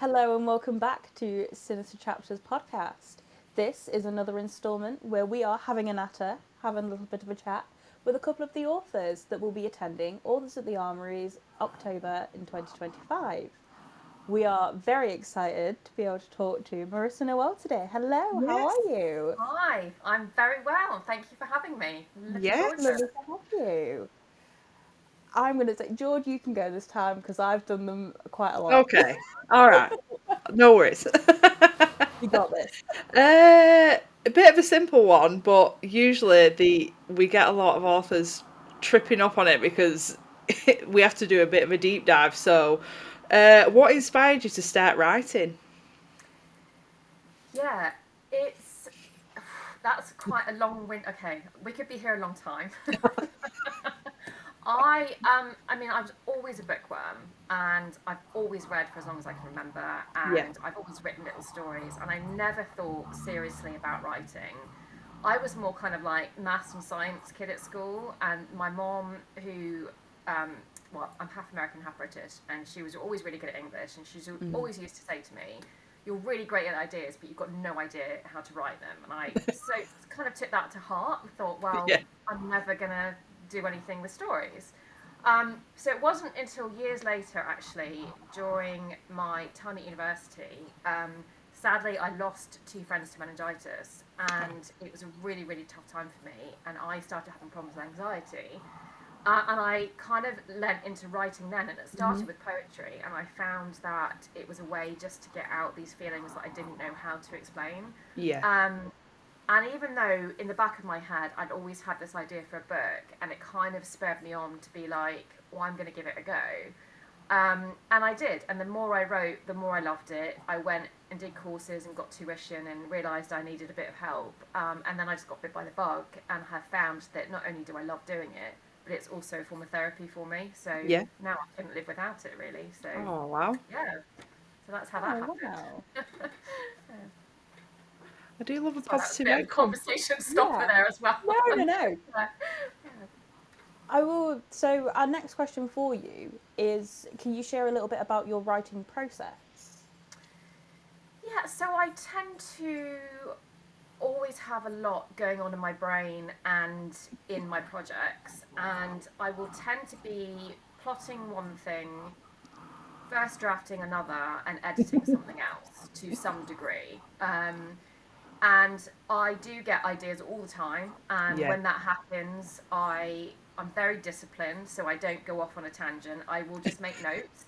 Hello and welcome back to Sinister Chapters podcast. This is another instalment where we are having a natter, having a little bit of a chat with a couple of the authors that will be attending Authors at the Armories October in 2025. We are very excited to be able to talk to Marisa Noelle today. Hello, how Yes, are you? Hi, I'm very well. Thank you for having me. Looking forward to yes. Lovely it. to have you. I'm going to say, George, you can go this time because I've done them quite a lot. Okay. All right. No worries. You got this. A bit of a simple one, but usually the we get a lot of authors tripping up on it because we have to do a bit of a deep dive. So, what inspired you to start writing? Yeah, it's that's quite a long win. Okay, we could be here a long time. I mean, I was always a bookworm, and I've always read for as long as I can remember, Yeah. and I've always written little stories, and I never thought seriously about writing. I was more kind of like maths and science kid at school, and my mom, who, um, well, I'm half American, half British, and she was always really good at English, and she's Mm. always used to say to me, "You're really great at ideas, but you've got no idea how to write them." And I so kind of took that to heart and thought, well, Yeah. I'm never gonna do anything with stories. So it wasn't until years later, actually, during my time at university. Sadly, I lost two friends to meningitis, and it was a really, really tough time for me. And I started having problems with anxiety. And I kind of lent into writing then, and it Hmm. started with poetry. And I found that it was a way just to get out these feelings that I didn't know how to explain. Yeah. Um, and even though in the back of my head I'd always had this idea for a book, and it kind of spurred me on to be like, well, I'm going to give it a go. And I did. And the more I wrote, the more I loved it. I went and did courses and got tuition and realised I needed a bit of help. And then I just got bit by the bug and have found that not only do I love doing it, but it's also a form of therapy for me. So Yeah. now I couldn't live without it, really. So, Oh wow. yeah. So that's how that Oh, happened. wow. I do love a So that was a positive bit of a outcome. conversation stopper Yeah. there as well. No, no, no. Yeah. I will. So, our next question for you is: can you share a little bit about your writing process? Yeah, so I tend to always have a lot going on in my brain and in my projects, and I will tend to be plotting one thing, first drafting another, and editing something else to some degree. And I do get ideas all the time, and Yeah. when that happens, I'm very disciplined, so I don't go off on a tangent. I will just make notes,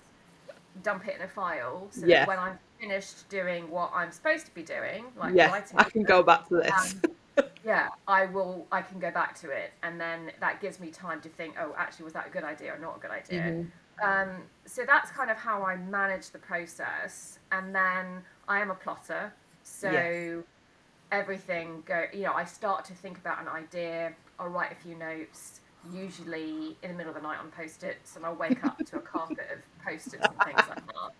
dump it in a file, so that Yeah. when I'm finished doing what I'm supposed to be doing, like Yeah. writing I a can book, go back to this. um, yeah, I can go back to it, and then that gives me time to think, oh, actually, was that a good idea or not a good idea? Hmm. So that's kind of how I manage the process, and then I am a plotter, Yes. so everything go. I start to think about an idea. I'll write a few notes, usually in the middle of the night on post-its, and I'll wake up to a carpet of post-its and things like that.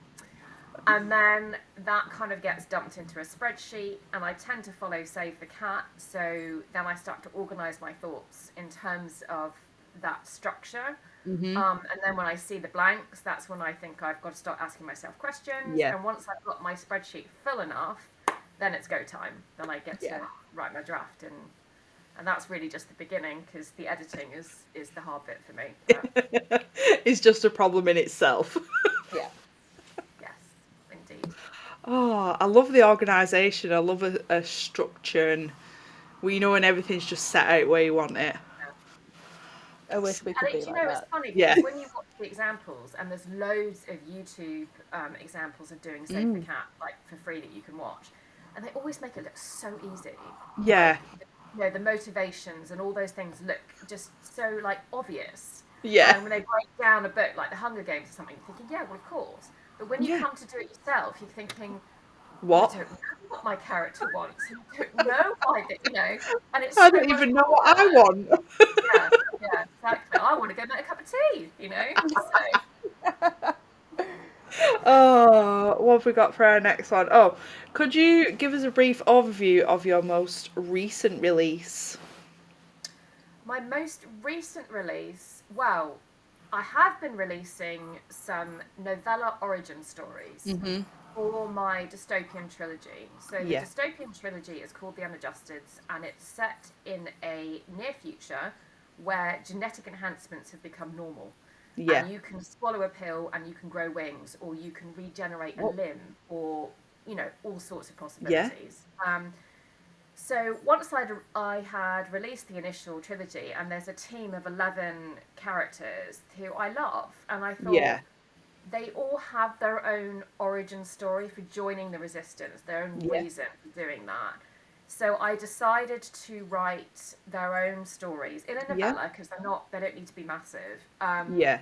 And then that kind of gets dumped into a spreadsheet, and I tend to follow Save the Cat. So then I start to organize my thoughts in terms of that structure. Hmm. And then when I see the blanks, that's when I think I've got to start asking myself questions. Yeah. And once I've got my spreadsheet full enough, then it's go time. Then I get Yeah. to write my draft, and that's really just the beginning, because the editing is the hard bit for me. But It's just a problem in itself. Yeah. yes, indeed. Oh, I love the organisation. I love a structure and when everything's just set out where you want it. Yeah. I wish we could And be you like know, it's that. funny Yeah. because when you watch the examples, and there's loads of YouTube examples of doing Save the Mm. Cat, like for free, that you can watch, and they always make it look so easy. Yeah. Like, the motivations and all those things look just so like obvious. Yeah. And when they break down a book like The Hunger Games or something, you're thinking, yeah, well, of course. But when you Yeah. come to do it yourself, you're thinking, I What? don't know what my character wants. I don't know why, and it's I so don't much even know what I harder. want. Yeah, yeah, exactly. I want to go make a cup of tea, So, Oh, what have we got for our next one? Oh, could you give us a brief overview of your most recent release? my most recent release, I have been releasing some novella origin stories. Hmm. for my dystopian trilogy. So the Yeah. dystopian trilogy is called The Unadjusteds, and it's set in a near future where genetic enhancements have become normal. Yeah. And you can swallow a pill and you can grow wings, or you can regenerate a Oh. limb, or, you know, all sorts of Yeah. possibilities. So once I had released the initial trilogy, and there's a team of 11 characters who I love, and I thought, Yeah. they all have their own origin story for joining the resistance, their own Yeah. reason for doing that. So I decided to write their own stories in a Yeah. novella, because they don't need to be massive. Yeah.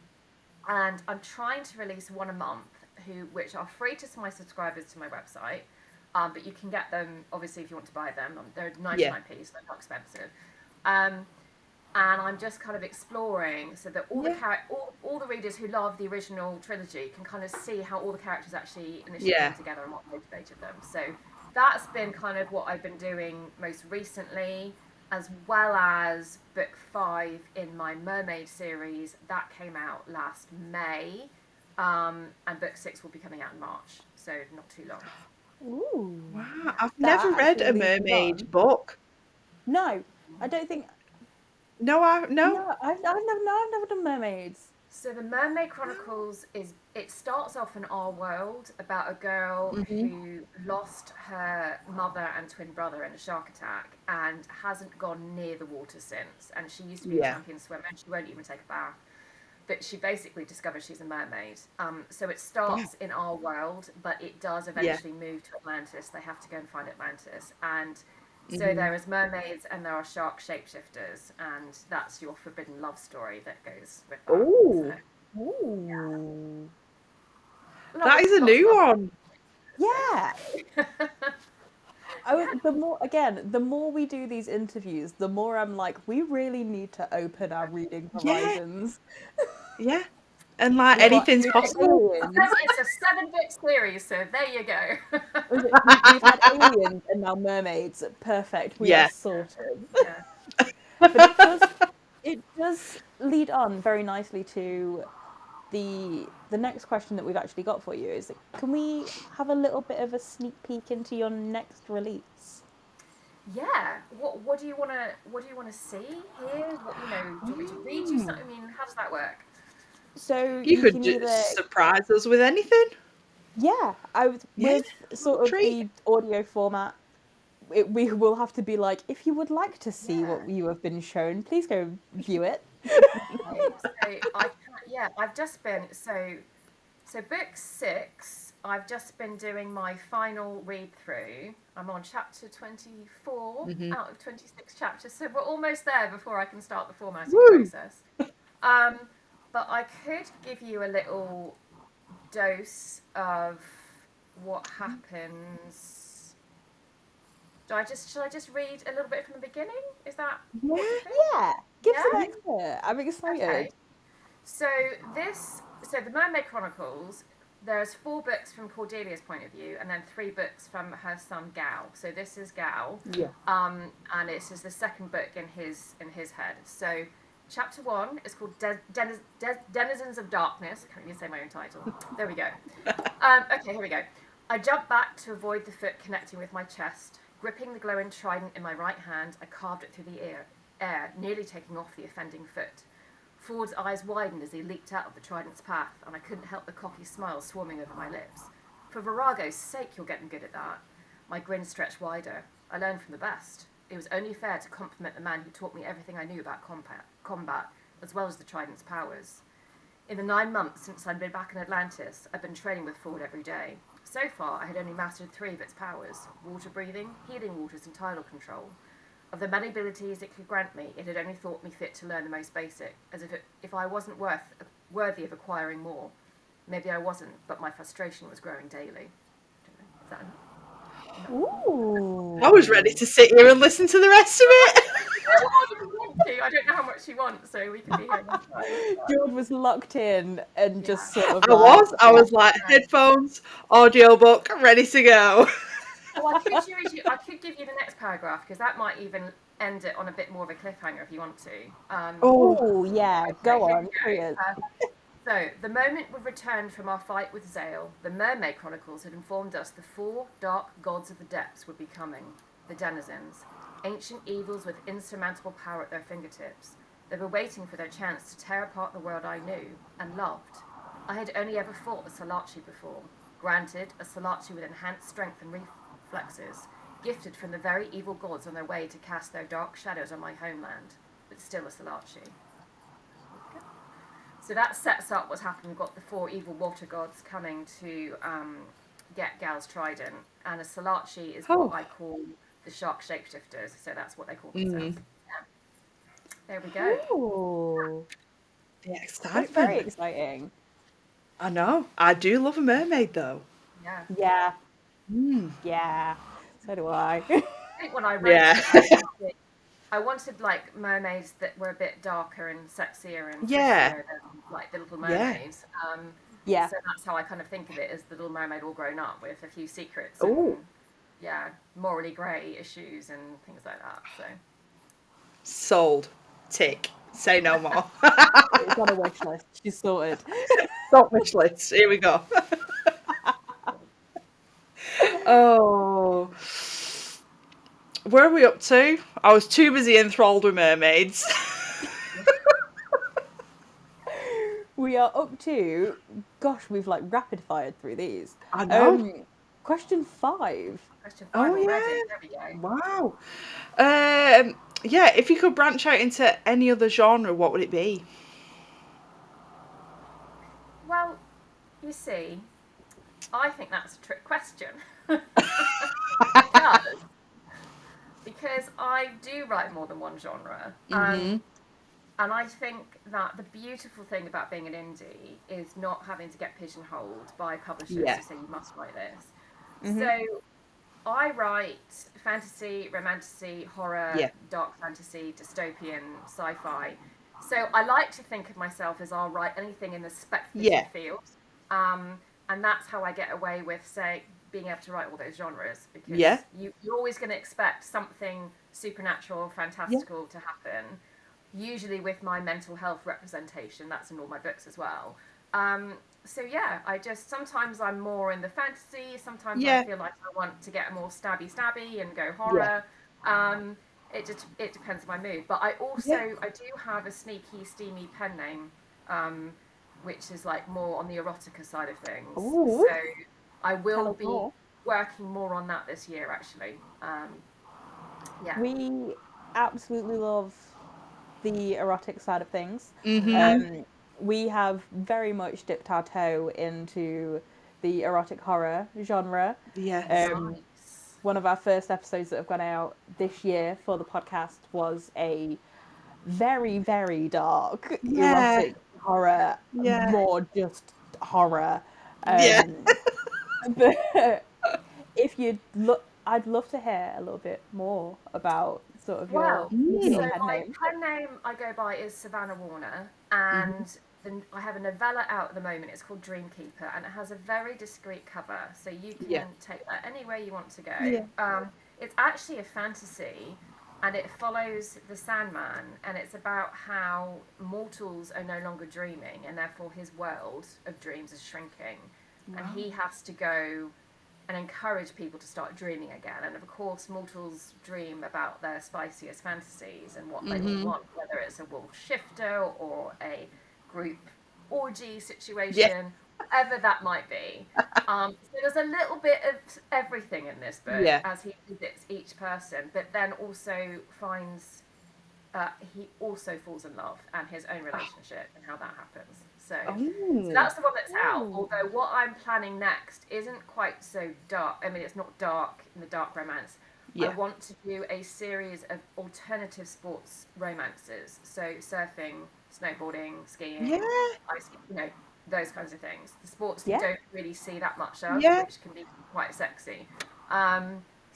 And I'm trying to release one a month, which are free to my subscribers to my website. But you can get them, obviously, if you want to buy them. They're 99p, so they're not expensive. And I'm just kind of exploring, so that all the readers who love the original trilogy can kind of see how all the characters actually initially came together and what motivated them. So that's been kind of what I've been doing most recently, as well as book 5 in my Mermaid series that came out last May, and book 6 will be coming out in March, so not too long. Ooh. Wow. I've That never read actually a leads us mermaid on. book. No, I don't think. No, no. No, I've never done mermaids. So the Mermaid Chronicles it starts off in our world about a girl Mhm. who lost her mother and twin brother in a shark attack and hasn't gone near the water since. And she used to be a Yeah. champion swimmer, and she won't even take a bath. But she basically discovers she's a mermaid. So it starts in our world, but it does eventually move to Atlantis. They have to go and find Atlantis. And so there is mermaids and there are shark shapeshifters, and that's your forbidden love story that goes with that. Ooh. So, Ooh. That is a lots new of other- one. Yeah. The more we do these interviews, the more I'm like, we really need to open our reading Yeah. horizons. Yeah. And like We've got anything's possible. aliens. It's a 7-book series, so there you go. We've had aliens and now mermaids. Perfect. We are Yeah. sorted. Yeah. But it does lead on very nicely to the next question that we've actually got for you is, can we have a little bit of a sneak peek into your next release? Yeah. What do you wanna see, hear? What, do you want me to read you something? I mean, how does that work? So You you could can either, surprise us with anything. yeah, Yeah. with sort of Treat. the audio format, we will have to be like, if you would like to see Yeah. what you have been shown, please go view it. Okay, I've just been so book 6. I've just been doing my final read through. I'm on chapter 24 out of 26 chapters, so we're almost there before I can start the formatting process. But I could give you a little dose of what happens. Should I just read a little bit from the beginning? Is that what you think? Yeah, give us Yeah? an extra. I'm excited. Okay. So the Mermaid Chronicles, there's 4 books from Cordelia's point of view, and then 3 books from her son Gal. So this is Gal, Yeah. and it's just the second book in his head. So chapter 1 is called Denizens of Darkness. I can't even say my own title. There we go. Okay, here we go. I jumped back to avoid the foot connecting with my chest. Gripping the glowing trident in my right hand, I carved it through the air, nearly taking off the offending foot. Ford's eyes widened as he leaped out of the trident's path, and I couldn't help the cocky smile swarming over my lips. For Virago's sake, you're getting good at that. My grin stretched wider. I learned from the best. It was only fair to compliment the man who taught me everything I knew about combat, as well as the trident's powers. In the 9 months since I'd been back in Atlantis, I'd been training with Ford every day. So far, I had only mastered 3 of its powers: water breathing, healing waters, and tidal control. Of the many abilities it could grant me, it had only thought me fit to learn the most basic, as if I wasn't worthy of acquiring more. Maybe I wasn't, but my frustration was growing daily. Is that enough? Ooh. I was ready to sit here and listen to the rest of it. I don't know how much you want, so we can be here. George was locked in and just sort of I was like headphones, audiobook, ready to go. Oh, I could give you the next paragraph, because that might even end it on a bit more of a cliffhanger if you want to. Oh yeah, Okay, go here on. we go. Period. So, the moment we returned from our fight with Zale, the Mermaid Chronicles had informed us the 4 dark gods of the depths would be coming, the denizens, ancient evils with insurmountable power at their fingertips. They were waiting for their chance to tear apart the world I knew and loved. I had only ever fought a Salachi before. Granted, a Salachi with enhanced strength and reflexes, gifted from the very evil gods on their way to cast their dark shadows on my homeland, but still a Salachi. So that sets up what's happened. We've got the 4 evil water gods coming to get Gal's trident, and a Salachi is what I call the shark shapeshifters. So that's what they call themselves. Yeah. There we go. Ooh. The That's excitement. very exciting. I know. I do love a mermaid, though. Yeah. Yeah. Mm. Yeah. So do I. I think when I wrote Yeah. it, I wanted like mermaids that were a bit darker and sexier and Yeah. than like the Little Yeah. Mermaids. Yeah. So that's how I kind of think of it, as the Little Mermaid all grown up with a few secrets. Ooh. And, yeah, morally grey issues and things like that. So Sold. Tick. Say no more. It's on a wish list. She's sorted. Stop wish list. Here we go. Oh. Where are we up to? I was too busy enthralled with mermaids. We are up to, gosh, we've like rapid fired through these. I know. Question 5. question 5 Oh, already. yeah. There we go. Wow. Yeah, if you could branch out into any other genre, what would it be? Well, you see, I think that's a trick question. Because I do write more than one genre. Mhm. And I think that the beautiful thing about being an indie is not having to get pigeonholed by publishers Yeah. who say you must write this. Mhm. So I write fantasy, romantasy, horror, Yeah. dark fantasy, dystopian, sci-fi. So I like to think of myself as I'll write anything in the speculative Yeah. field. And that's how I get away with, say, being able to write all those genres, because Yeah. you're always going to expect something supernatural, fantastical to happen, usually with my mental health representation. That's in all my books as well. So yeah, sometimes I'm more in the fantasy, sometimes Yeah. I feel like I want to get more stabby and go horror. It depends on my mood. But I do have a sneaky, steamy pen name, which is like more on the erotica side of things. Ooh. So I will Tell us be more. working more on that this year, actually. Yeah. We absolutely love the erotic side of things. Mhm. We have very much dipped our toe into the erotic horror genre. Yes. Nice. One of our first episodes that have gone out this year for the podcast was a very, very dark Yeah. erotic horror, Yeah. more just horror. Yeah. But if you'd look, I'd love to hear a little bit more about sort of Well, your so pen my name. pen name I go by is Savannah Warner, and I have a novella out at the moment. It's called Dreamkeeper, and it has a very discreet cover, so you can take that anywhere you want to go. Yeah. It's actually a fantasy, and it follows the Sandman, and it's about how mortals are no longer dreaming, and therefore his world of dreams is shrinking, and he has to go and encourage people to start dreaming again. And of course, mortals dream about their spiciest fantasies and what they all want, whether it's a wolf shifter or a group orgy situation, whatever that might be. So there's a little bit of everything in this book as he visits each person, but then also finds he also falls in love and his own relationship and how that happens. So that's the one that's out. Although what I'm planning next isn't quite so dark. I mean, it's not dark in the dark romance. I want to do a series of alternative sports romances. So surfing, snowboarding, skiing, ice, those kinds of things. The sports you don't really see that much of, which can be quite sexy.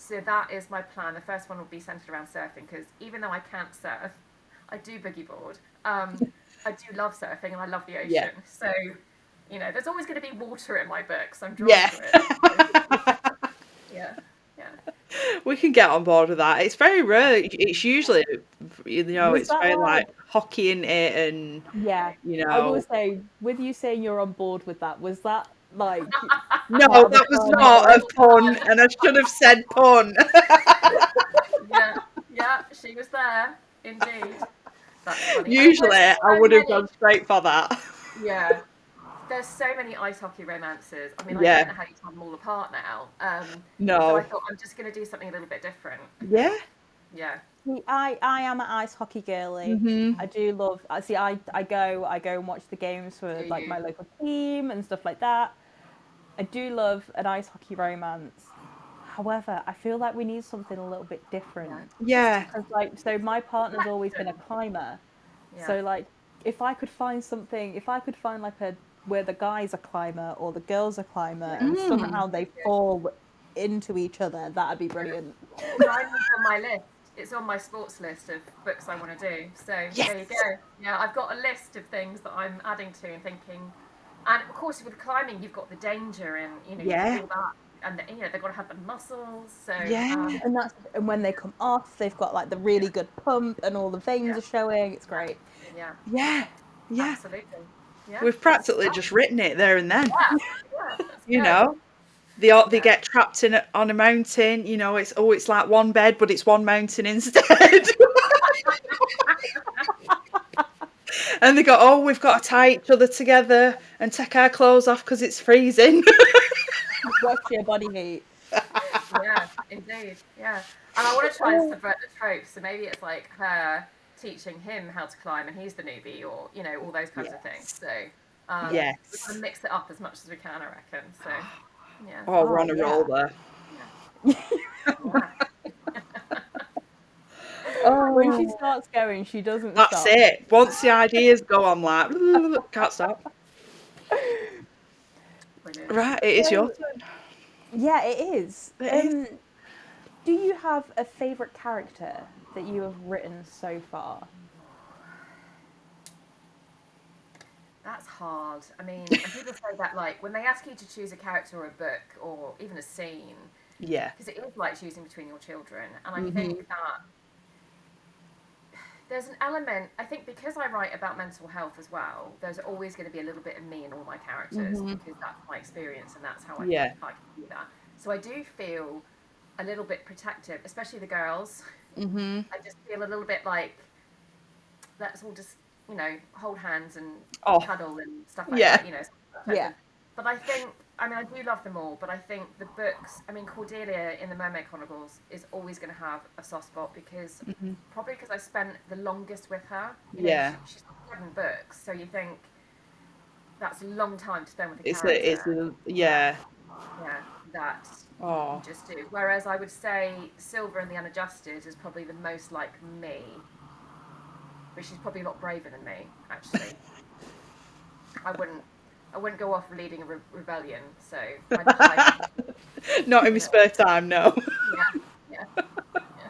So that is my plan. The first one will be centered around surfing, because even though I can't surf, I do boogie board. I do love surfing and I love the ocean. So, there's always going to be water in my books. I'm drawn to it. Yeah. We can get on board with that. It's very rare. It's usually, Was it's that very like hockey in it, and Yeah. you I will know. say, with you saying you're on board with that, was that like No, part of the that was fun, not a or pun, and I should have said pun. Yeah, yeah, she was there, indeed. That's funny. I mean, Usually, there's I so would have many. gone straight for that. Yeah, there's so many ice hockey romances. I mean, I don't Yeah. know how you tell them all apart now. So I No. thought I'm just going to do something a little bit different. I Yeah. think. Yeah. see, I am an ice hockey girly. Mhm. I do love. I see. I go and watch the games for Do like you? my local team and stuff like that. I do love an ice hockey romance. However, I feel like we need something a little bit Yeah. different. Just Yeah. Because like, so my partner's always been a action. climber. Yeah. So like, if I could find something, if I could find like a where the guy's a climber or the girl's a climber, Yeah. and Mm. somehow they fall into each other, that'd be brilliant. Climbing's on my list. It's on my sports list of books I want to do. So Yes. there you go. Yeah, I've got a list of things that I'm adding to and thinking. And of course, with climbing, you've got the danger and Yeah. all that, and they've got to have the muscles. So Yeah. And when they come off, they've got like the really good pump, and all the veins yeah, are showing. It's great. yeah, Yeah. Yeah. absolutely. Yeah, We've good practically stuff. just written it there and then. Yeah, yeah, that's You good. know, they Yeah, get trapped on a mountain. You know, it's like one bed, but it's one mountain instead. And they go, oh, we've got to tie each other together and take our clothes off because it's freezing. Watch your body heat. yeah, indeed. Yeah, and I want to try and subvert the tropes. So maybe it's like her teaching him how to climb, and he's the newbie, or all those kinds of things. Yes. So we've got to Yes. mix it up as much as we can, I reckon. So yeah, Oh, we're Oh on a roll yeah. there. yeah. When she Oh, starts going, she doesn't that's stop. it. Once the ideas go, I'm like, can't stop. Brilliant. Right, it is your So turn. yeah, it is. It is. Do you have a favorite character that you have written so far? That's hard. I mean, and people say that like when they ask you to choose a character or a book or even a scene, Yeah. because it is like choosing between your children. And I Mhm. think that there's an element, I think because I write about mental health as well, there's always going to be a little bit of me in all my characters Mhm. because that's my experience and that's how I think Yeah. I can do that. So I do feel a little bit protective, especially the girls. Mhm. I just feel a little bit like let's all just hold hands and Oh, cuddle and stuff like yeah. that, Yeah. protective. But I think, I mean, I do love them all, but I think the books, I mean, Cordelia in the Mermaid Chronicles is always going to have a soft spot because Mhm. probably because I spent the longest with her. Yeah. She's got 7 books, so you think that's a long time to spend with a It's character. a yeah. Yeah, that you Oh. just do. Whereas I would say Silver and the Unadjusted is probably the most like me, but she's probably a lot braver than me, actually. I wouldn't. I wouldn't go off leading a rebellion, so I'd hide. Not in my You know. spare time, no. Yeah, yeah, yeah, yeah.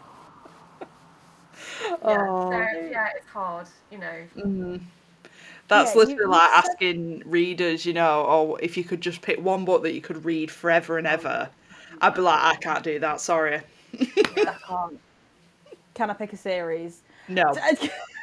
So Oh. yeah, it's hard. Mm. Yeah, That's you literally you like said asking readers, oh, if you could just pick one book that you could read forever and Oh ever. yeah, I'd be like, I can't do that, sorry. yeah. I can't. Can I pick a series? No.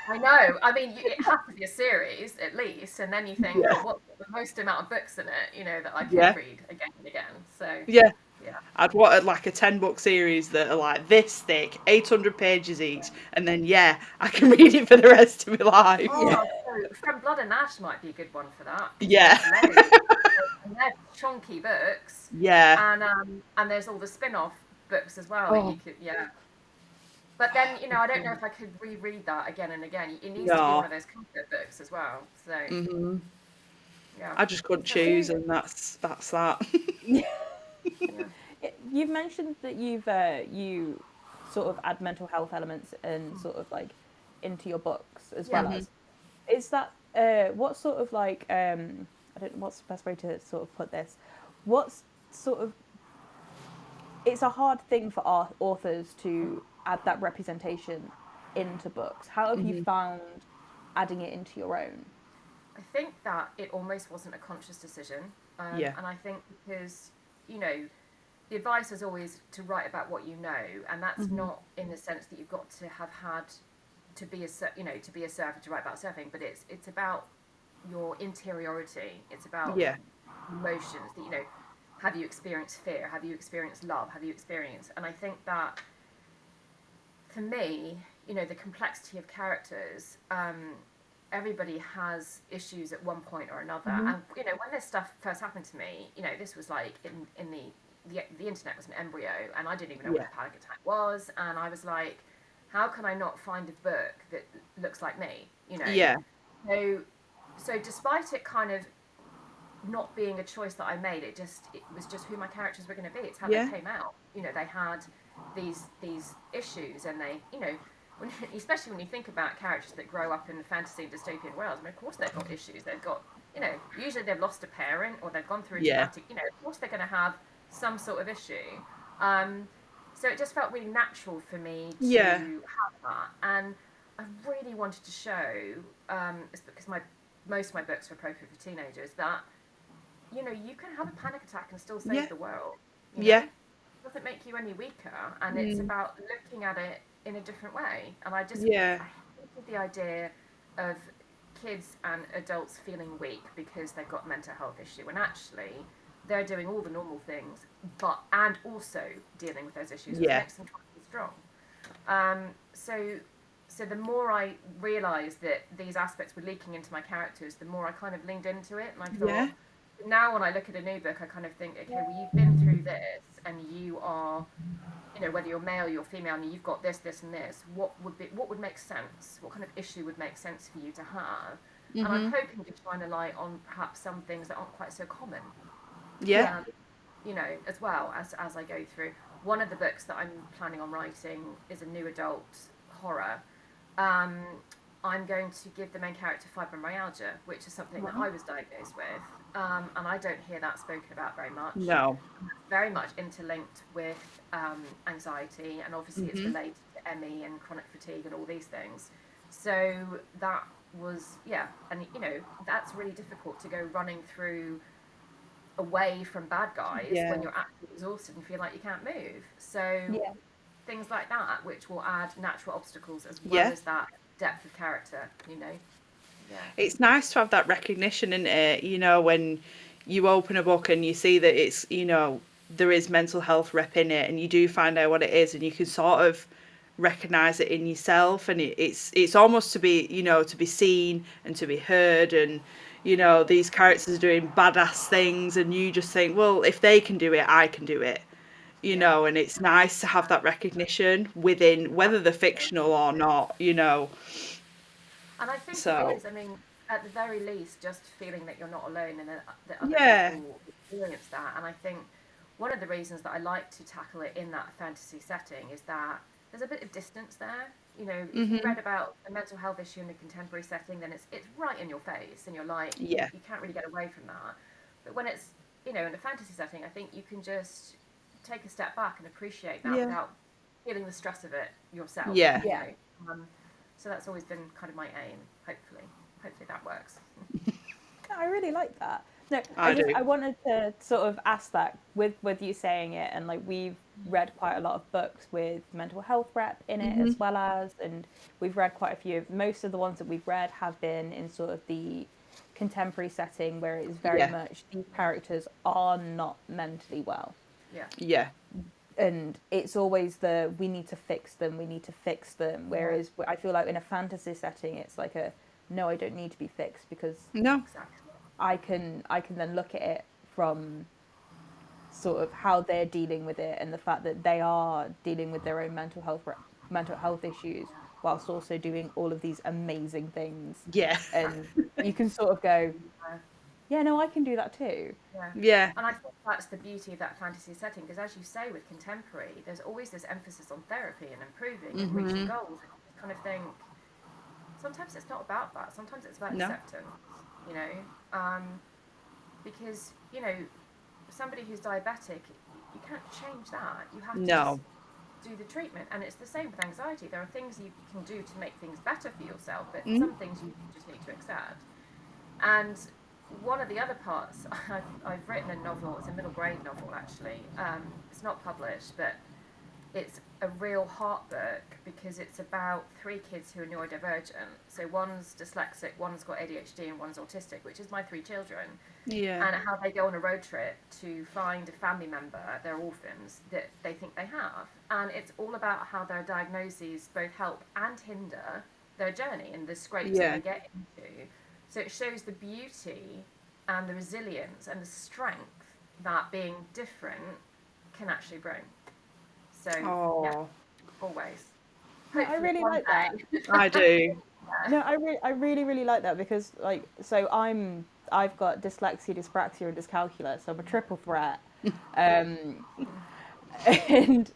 I know. I mean, it has to be a series at least, and then you think, Yeah. well, what's the most amount of books in it? That I could Yeah. read again and again. So Yeah. yeah, I'd want like a 10-book series that are like this thick, 800 pages each, and then yeah, I can read it for the rest of my life. Yeah. Oh, so From Blood and Ash might be a good one for that because Yeah. there's loads, and they're chunky books, Yeah. and there's all the spin-off books as well that you Oh, could, yeah. But then I don't know if I could reread that again and again. It needs to be one no. of those comfort books as well. So Hmm. yeah, I just couldn't so choose, and that's that. yeah, You've mentioned that you sort of add mental health elements and sort of like into your books as well yeah. Hmm. as is that what sort of like I don't know what's the best way to sort of put this. What's sort of it's a hard thing for authors to add that representation into books. How have you Hmm. found adding it into your own? I think that it almost wasn't a conscious decision, Yeah. and I think because you know the advice is always to write about what you know, and that's Mm-hmm. not in the sense that you've got to have had to be a surfer, to write about surfing, but it's about your interiority. It's about Yeah. emotions that, have you experienced fear? Have you experienced love? Have you experienced? And I think that for me, the complexity of characters, everybody has issues at one point or another. Mhm. And when this stuff first happened to me, this was like in the internet was an embryo, and I didn't even know what Yeah. a panic attack was, and I was like, how can I not find a book that looks like me? Yeah. So despite it kind of not being a choice that I made, it was just who my characters were going to be. It's how Yeah. they came out. They had these issues, and they, especially when you think about characters that grow up in fantasy and dystopian worlds. I mean, of course they've got issues. They've got, usually they've lost a parent or they've gone through a Yeah. traumatic. Of course they're going to have some sort of issue. So it just felt really natural for me to Yeah. have that, and I really wanted to show, it's because most of my books are appropriate for teenagers, that you can have a panic attack and still save Yeah. the world. Yeah. It doesn't make you any weaker, and it's Mm. about looking at it in a different way. And I Yeah. hated the idea of kids and adults feeling weak because they've got a mental health issue, when actually they're doing all the normal things, and also dealing with those issues, which Yeah. makes them twice as strong. So the more I realised that these aspects were leaking into my characters, the more I kind of leaned into it, and I thought, Yeah. now when I look at a new book, I kind of think, okay, well, you've been through this, and you are, whether you're male, you're female, and you've got this, this, and this. What would make sense? What kind of issue would make sense for you to have? And I'm Mhm. hoping to shine a light on perhaps some things that aren't quite so common. Yeah. As well as I go through. One of the books that I'm planning on writing is a new adult horror. Um, I'm going to give the main character fibromyalgia, which is something that I was diagnosed with, and I don't hear that spoken about very much. No. Very much interlinked with anxiety, and obviously it's Mhm. related to ME and chronic fatigue and all these things. So that was, and that's really difficult to go running through away from bad guys Yeah. when you're absolutely exhausted and feel like you can't move. So Yeah. things like that, which will add natural obstacles as well Yeah. as that depth of character. Yeah. It's nice to have that recognition in it, when you open a book and you see that it's, there is mental health rep in it, and you do find out what it is, and you can sort of recognize it in yourself, and it's almost to be, to be seen and to be heard, and these characters are doing badass things, and you just think, well, if they can do it, I can do it. And it's nice to have that recognition within, whether they're fictional or not. And I think it So is. I mean, at the very least, just feeling that you're not alone, and that other yeah. people experience that. And I think one of the reasons that I like to tackle it in that fantasy setting is that there's a bit of distance there. If you Mhm. read about a mental health issue in a contemporary setting, then it's right in your face, and you're like, Yeah. you can't really get away from that. But when it's in a fantasy setting, I think you can just take a step back and appreciate that Yeah. without feeling the stress of it yourself. Yeah. Yeah. So that's always been kind of my aim. Hopefully that works. I really like that. No, I do. I wanted to sort of ask that with you saying it, and like we've read quite a lot of books with mental health rep in it Mhm. as well as, and we've read quite a few. Most of the ones that we've read have been in sort of the contemporary setting where it's very Yeah. much these characters are not mentally well. Yeah. Yeah. And it's always we need to fix them, whereas I feel like in a fantasy setting it's like no, I don't need to be fixed, because No. Exactly. I can then look at it from sort of how they're dealing with it, and the fact that they are dealing with their own mental health issues whilst also doing all of these amazing things, Yeah. and you can sort of go, Uh, yeah, no, I can do that too. yeah. Yeah. And I think that's the beauty of that fantasy setting, because as you say, with contemporary, there's always this emphasis on therapy and improving and reaching goals. And you kind of think sometimes it's not about that. Sometimes it's about No. acceptance. Because somebody who's diabetic, you can't change that. You have to No. just do the treatment, and it's the same with anxiety. There are things you can do to make things better for yourself, but Mm. some things you just need to accept. And one of the other parts, I've written a novel. It's a middle grade novel, actually. It's not published, but it's a real heart book because it's about 3 kids who are neurodivergent. So one's dyslexic, one's got ADHD, and one's autistic, which is my 3 children. Yeah. And how they go on a road trip to find a family member, they're orphans, that they think they have. And it's all about how their diagnoses both help and hinder their journey and the scrapes that Yeah. they get into. So it shows the beauty and the resilience and the strength that being different can actually bring. So, yeah, Oh, always. No, I Hopefully really one like that. day. I do. No, I really, really like that because, like, so I've got dyslexia, dyspraxia, and dyscalculia, so I'm a triple threat. Um, and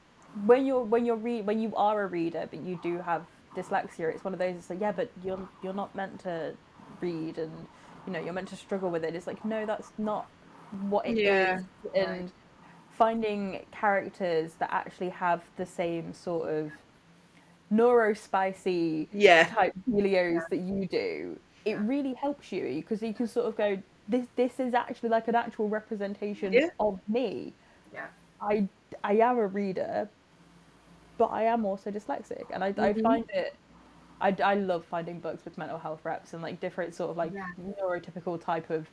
when you are a reader, but you do have dyslexia, it's one of those. It's like, yeah, but you're not meant to read, and you're meant to struggle with it. It's like, no, that's not what it Yeah. is. No. And finding characters that actually have the same sort of neurospicy Yeah. type Yeah. dealios that you do, it Yeah. really helps you because you can sort of go, this is actually like an actual representation Yeah. of me. Yeah. I I am a reader, but I am also dyslexic, and I Hmm. find it. I love finding books with mental health reps and like different sort of like Yeah. neurotypical type of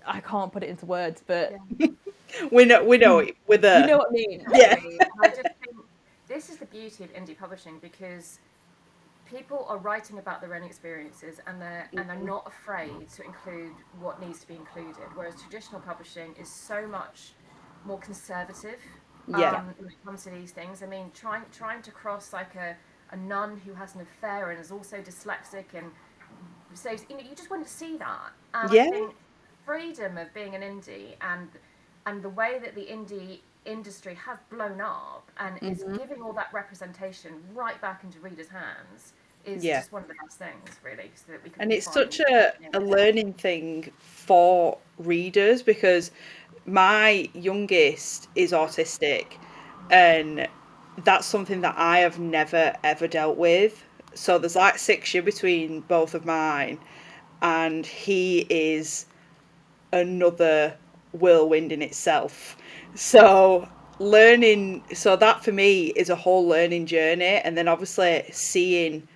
I can't put it into words, but Yeah. We know it. We're you there. know what I mean. Yeah. Exactly. And I just think this is the beauty of indie publishing because people are writing about their own experiences and they're not afraid to include what needs to be included. Whereas traditional publishing is so much more conservative Yeah. when it comes to these things. I mean, trying to cross like a nun who has an affair and is also dyslexic and so you just want to see that. And I Yeah. think freedom of being an indie and the way that the indie industry has blown up and is Hmm. giving all that representation right back into readers' hands is Yeah. just one of the best things, really, so that we can And all it's find. such a learning thing for readers because my youngest is autistic, and that's something that I have never ever dealt with. So there's like 6 years between both of mine, and he is another whirlwind in itself. So so that for me is a whole learning journey, and then obviously seeing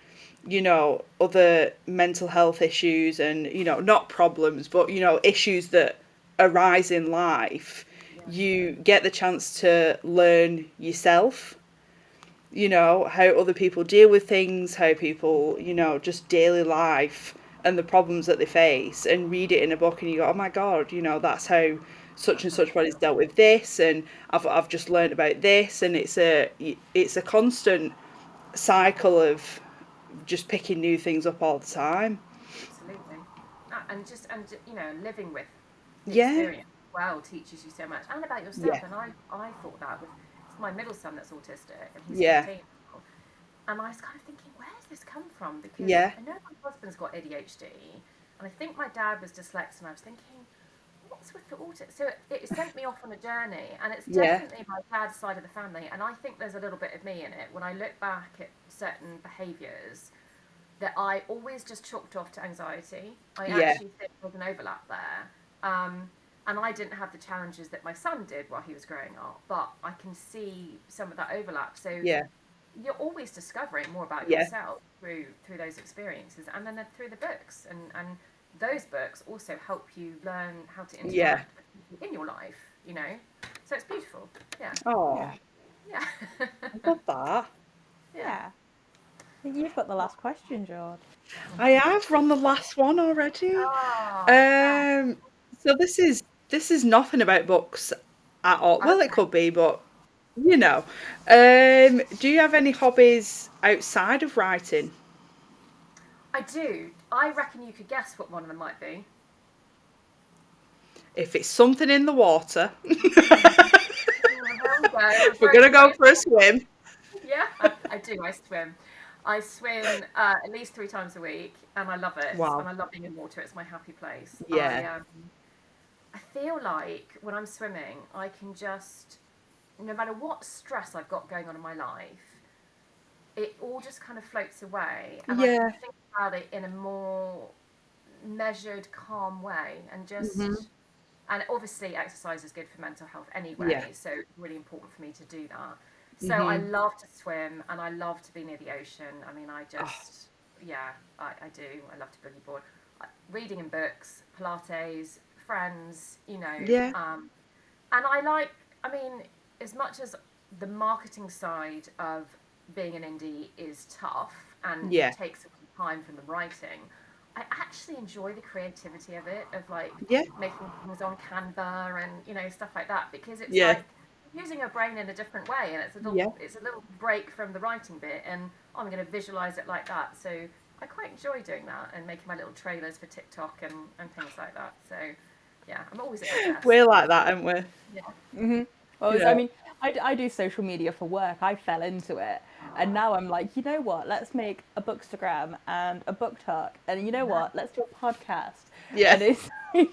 other mental health issues and not problems but issues that arise in life, Yeah, you get the chance to learn yourself, how other people deal with things, how people, just daily life and the problems that they face, and read it in a book and you go, oh my god, that's how such that's and how I such body's feel. dealt with this, and I've just learned about this, and it's a constant cycle of just picking new things up all the time. Absolutely. And living with the Yeah. experience as well teaches you so much and about yourself. Yeah. And I thought that with it's my middle son that's autistic and he's Yeah. 15 now. And I was kind of thinking, where's this come from? Because Yeah. I know my husband's got ADHD, and I think my dad was dyslexic, and I was thinking, what's with the autism? So it sent me off on a journey, and it's Yeah. definitely my dad's side of the family, and I think there's a little bit of me in it. When I look back at certain behaviours that I always just chalked off to anxiety, I Yeah. actually think there's an overlap there. And I didn't have the challenges that my son did while he was growing up, but I can see some of that overlap. So Yeah. you're always discovering more about Yeah. yourself through those experiences and then through the books and those books also help you learn how to Yeah. interact with people in your life. So it's beautiful. Yeah. Oh, Yeah, Yeah. I love that. Yeah. yeah. I think you've got the last question, George. I have run the last one already. Oh, Um, so this is nothing about books at all. Well, it okay. could be, but you know. Do you have any hobbies outside of writing? I do. I reckon you could guess what one of them might be. If it's something in the water, Oh, there we go. We're we're very gonna go close. for a swim. Yeah, I do. I swim. I swim at least 3 times a week, and I love it. And Wow. I love being in water. It's my happy place. Yeah. I feel like when I'm swimming, I can just, no matter what stress I've got going on in my life, it all just kind of floats away, and I can Yeah. think about it in a more measured, calm way, and Hmm. just And obviously, exercise is good for mental health anyway, Yeah. so it's really important for me to do that. So I Mhm. love to swim and I love to be near the ocean. I mean, I Oh, just, yeah, I do. I love to boogie board. Reading and books, Pilates, friends, yeah. and I like, I mean, as much as the marketing side of being an indie is tough and Yeah. takes some time from the writing, I actually enjoy the creativity of it, of like Yeah. making things on Canva and stuff like that, because it's Yeah. like using your brain in a different way, and Yeah. it's a little break from the writing bit, and I'm going to visualize it like that. So I quite enjoy doing that and making my little trailers for TikTok and things like that. So yeah, I'm always at my desk. We're like that, aren't we? Yeah. Well, Yeah. I mean, I do social media for work. I fell into it, and now I'm like, you know what? Let's make a bookstagram and a book talk, and you know what? Let's do a podcast. Yeah. And it's like,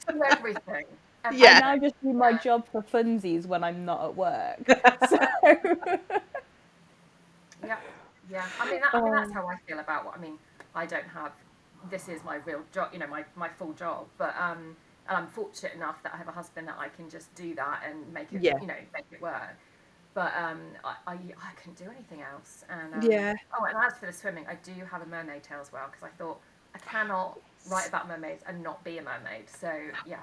Do everything. I Yeah. now Everything. just do my job for funsies when I'm not at work. So Yeah. Yeah. I mean that's Oh. how I feel about what I mean. I don't have this is my real job, my full job, but and I'm fortunate enough that I have a husband that I can just do that and make it, Yeah. make it work. But I couldn't do anything else. And Yeah. oh, and as for the swimming, I do have a mermaid tail as well because I thought I cannot write about mermaids and not be a mermaid. So yeah,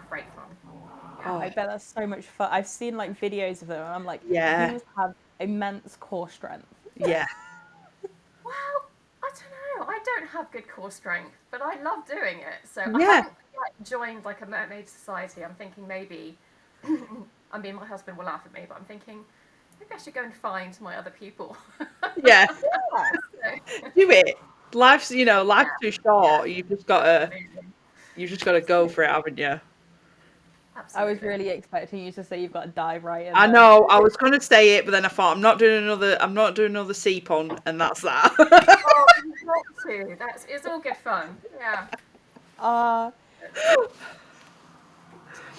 great fun. Yeah. Oh. I bet that's so much fun. I've seen like videos of them, and I'm like, you Yeah. must have immense core strength. Yeah. Well, I don't know. I don't have good core strength, but I love doing it. So I Yeah. haven't joined like a mermaid society. I'm thinking maybe. I mean, my husband will laugh at me, but I'm thinking maybe I should go and find my other people. Yeah. So, Do it. Life's yeah, too yeah, short. absolutely, You've just gotta go for it, haven't you? I was absolutely. really expecting you to say you've got to dive right in I then. know. I was gonna say it, but then I thought I'm not doing another sea pond, and that's that. Oh, you've got to. It's all good fun. Yeah. Uh,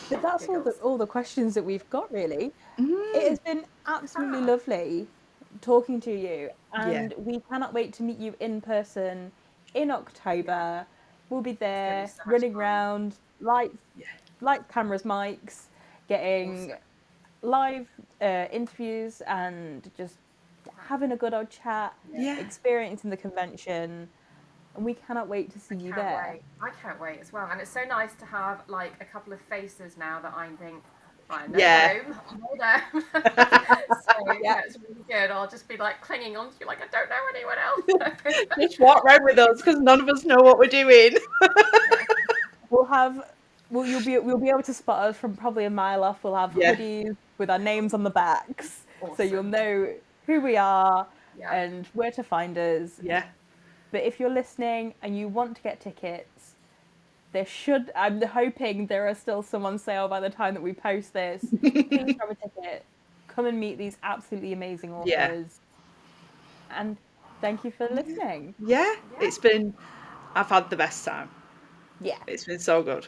but that's Giggles. all the questions that we've got really. It Mm. has been absolutely Ah, lovely talking to you, Yeah. and we cannot wait to meet you in person in yeah. October. We'll be It's gonna be there so much running fun. around, lights, cameras, mics, getting Awesome. live interviews and just having a good old chat, Yeah. Yeah. experiencing the convention, and we cannot wait to see you Can't there. wait. I can't wait as well. And it's so nice to have like a couple of faces now that I think, right, I know Yeah. them, I know them. So Yeah, yeah, it's really good. I'll just be like clinging on to you like I don't know anyone else. Just walk around with us because none of us know what we're doing. Yeah, we'll have. Well, we'll be able to spot us from probably a mile off. We'll have Yeah. hoodies with our names on the backs, so you'll awesome. know who we are Yeah, and where to find us. Yeah. But if you're listening and you want to get tickets, I'm hoping there are still some on sale by the time that we post this. Please grab a ticket. Come and meet these absolutely amazing Yeah. authors. And thank you for listening. Yeah. yeah. I've had the best time. Yeah. It's been so good.